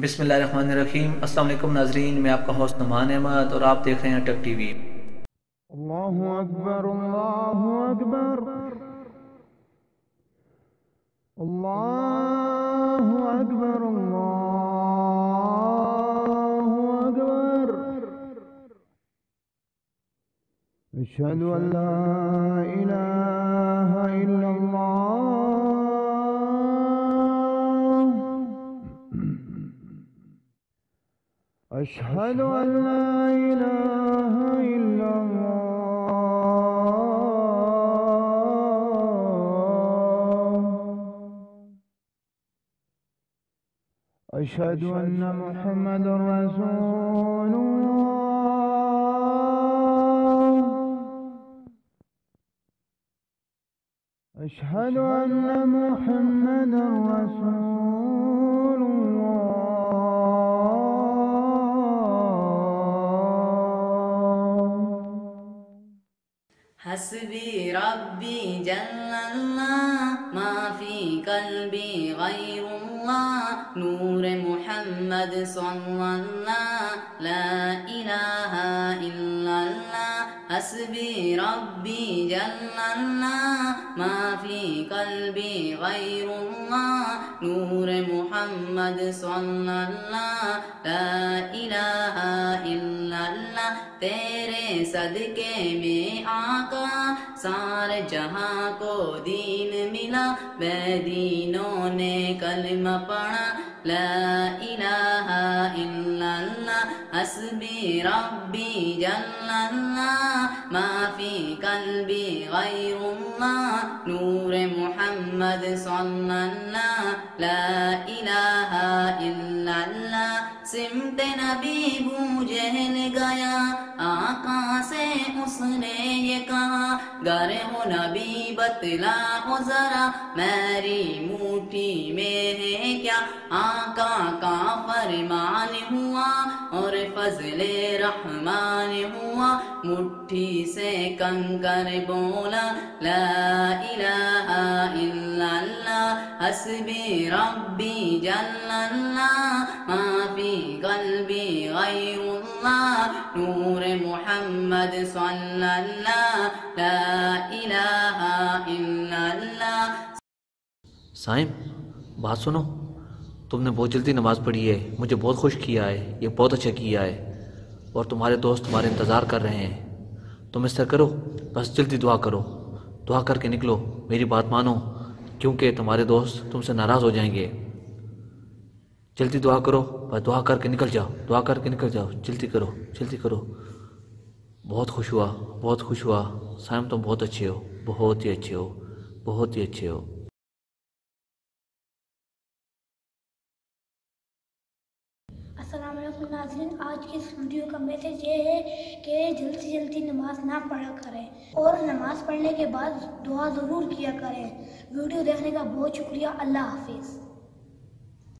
بسم اللہ الرحمن الرحیم۔ السلام علیکم ناظرین، میں آپ کا ہوسٹ نعمان احمد اور آپ دیکھ رہے ہیں ٹک ٹی وی۔ اللہ اکبر اللہ اکبر اللہ اکبر اللہ اکبر، اشہد ان لا الہ الا اللہ، اشہد ان لا الہ الا اللہ، اشہد ان محمد رسول اللہ، اشہد ان محمد رسول اللہ۔ حسبی ربی جل اللہ، ما فی قلبی غیر اللہ، نور محمد صلی اللہ، لا الہ الا اللہ۔ حسبی ربی جل اللہ، ما فی قلبی غیر اللہ، نور محمد صلی اللہ، لا الہ الا اللہ۔ تیرے صدقے میں آقا سارے جہاں کو دین ملا، بے دینوں نے کلمہ پڑھا، لا الہ الا اللہ۔ حسبی ربی جل اللہ، ما فی قلبی غیر اللہ، نور محمد صلی اللہ، لا الہ الا اللہ۔ سمت نبی بو جہل گیا، آقا سے اس نے یہ کہا، گر ہو نبی بتلا ہو ذرا، میری موٹھی میں ہے کیا؟ آقا کا فرمان ہوا اور فضل رحمان ہوا، مٹھی سے کنکر بولا، لا الہ الا اللہ۔ حسبی ربی جل اللہ، ما فی قلبی غیر اللہ، نور محمد صلی اللہ، لا الہ الا اللہ۔ سائم، بات سنو، تم نے بہت جلدی نماز پڑھی ہے، مجھے بہت خوش کیا ہے، یہ بہت اچھا کیا ہے، اور تمہارے دوست تمہارے انتظار کر رہے ہیں۔ تم اس طرح کرو، بس جلدی دعا کرو، دعا کر کے نکلو، میری بات مانو، کیونکہ تمہارے دوست تم سے ناراض ہو جائیں گے۔ جلدی دعا کرو، بس دعا کر کے نکل جاؤ، دعا کر کے نکل جاؤ، جلدی کرو جلدی کرو۔ بہت خوش ہوا، بہت خوش ہوا سائم، تم بہت اچھے ہو، بہت ہی اچھے ہو، بہت ہی اچھے ہو۔ السلام علیکم ناظرین، آج کی اس ویڈیو کا میسج یہ ہے کہ جلدی جلدی نماز نہ پڑھا کریں اور نماز پڑھنے کے بعد دعا ضرور کیا کریں۔ ویڈیو دیکھنے کا بہت شکریہ، اللہ حافظ۔